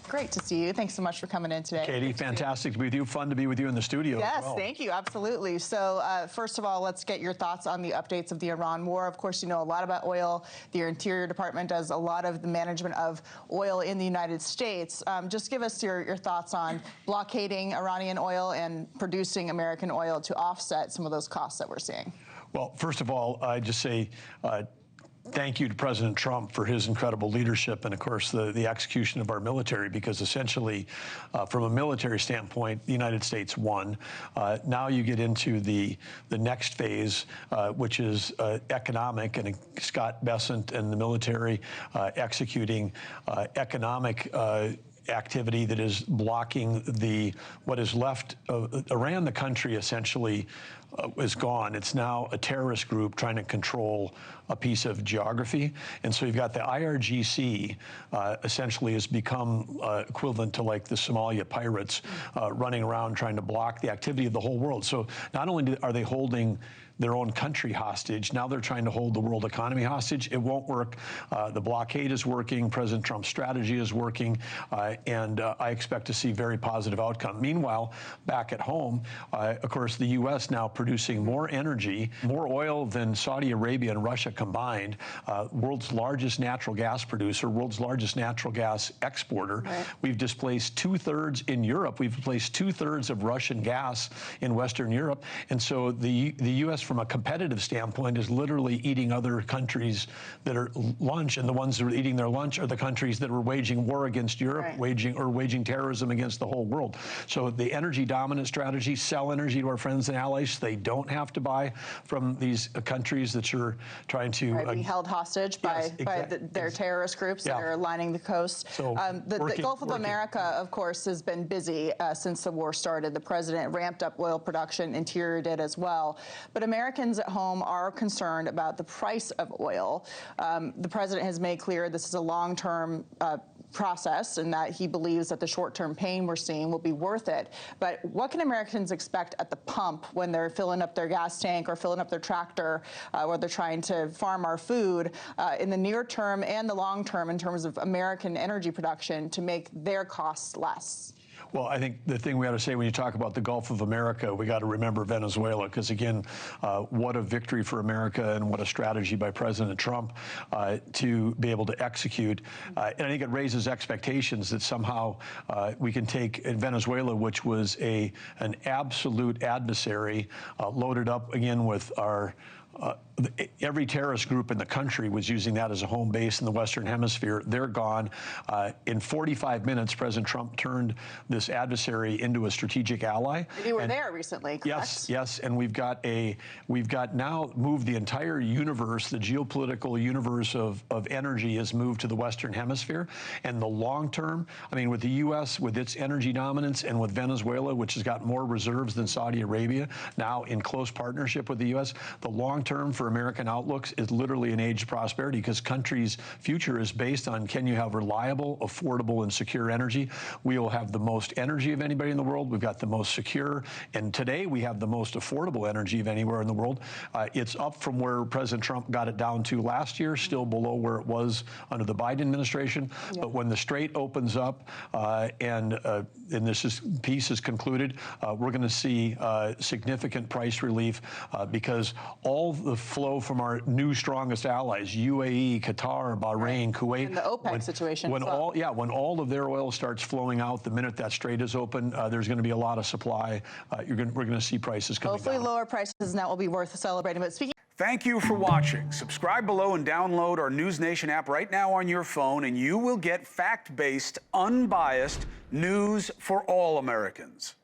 Great to see you. Thanks so much for coming in today. Katie, fantastic to be with you. Fun to be with you in the studio. Yes, as well. Thank you. Absolutely. So first of all, let's get your thoughts on the updates of the Iran war. Of course, you know a lot about oil. The Interior Department does a lot of the management of oil in the United States. Just give us your thoughts on blockading Iranian oil and producing American oil to offset some of those costs that we're seeing. Well, first of all, I just say thank you to President Trump for his incredible leadership and, of course, the execution of our military, because essentially, from a military standpoint, the United States won. Now you get into the next phase, which is economic, and Scott Bessent and the military executing economic activity that is blocking what is left of Iran. The country essentially is gone. It's now a terrorist group trying to control a piece of geography. And so you've got the IRGC essentially has become equivalent to like the Somalia pirates running around trying to block the activity of the whole world. So not only are they holding their own country hostage, now they're trying to hold the world economy hostage. It won't work. The blockade is working. President Trump's strategy is working. And I expect to see very positive outcome. Meanwhile, back at home, of course, the U.S. now producing more energy, more oil than Saudi Arabia and Russia combined, world's largest natural gas producer, world's largest natural gas exporter. Right. We've displaced 2/3 in Europe. We've displaced 2/3 of Russian gas in Western Europe. And so the U.S. from a competitive standpoint is literally eating other countries that are lunch, and the ones that are eating their lunch are the countries that are waging war against Europe, right, waging terrorism against the whole world. So the energy dominant strategy, sell energy to our friends and allies. They don't have to buy from these countries that you're trying to be held hostage by their terrorist groups that are lining the coast. So the Gulf of America, of course, has been busy since the war started. The president ramped up oil production. Interior did as well. But Americans at home are concerned about the price of oil. The president has made clear this is a long-term process and that he believes that the short-term pain we're seeing will be worth it. But what can Americans expect at the pump when they're filling up their gas tank or filling up their tractor, where they're trying to farm our food in the near term and the long term in terms of American energy production to make their costs less? Well, I think the thing we ought to say when you talk about the Gulf of America, we got to remember Venezuela, because again, what a victory for America and what a strategy by President Trump to be able to execute. And I think it raises expectations that somehow we can take Venezuela, which was an absolute adversary, loaded up again with our every terrorist group in the country was using that as a home base in the Western Hemisphere. They're gone. In 45 minutes, President Trump turned this adversary into a strategic ally. You were there recently, correct? Yes, yes. And we've got now moved the entire universe, the geopolitical universe of energy has moved to the Western Hemisphere. And the long term, I mean, with the U.S., with its energy dominance, and with Venezuela, which has got more reserves than Saudi Arabia, now in close partnership with the U.S., the long term for American outlooks is literally an age of prosperity, because country's future is based on, can you have reliable, affordable, and secure energy? We will have the most energy of anybody in the world. We've got the most secure, and today we have the most affordable energy of anywhere in the world. It's up from where President Trump got it down to last year, still below where it was under the Biden administration. Yeah. But when the Strait opens up and peace is concluded, we're going to see significant price relief because all the flow from our new strongest allies, UAE, Qatar, Bahrain, Kuwait, and the OPEC situation. When when all of their oil starts flowing out, the minute that strait is open, there's going to be a lot of supply. We're going to see prices coming Hopefully down. Lower prices, and that will be worth celebrating. But speaking. Thank you for watching. Subscribe below and download our NewsNation app right now on your phone, and you will get fact-based, unbiased news for all Americans.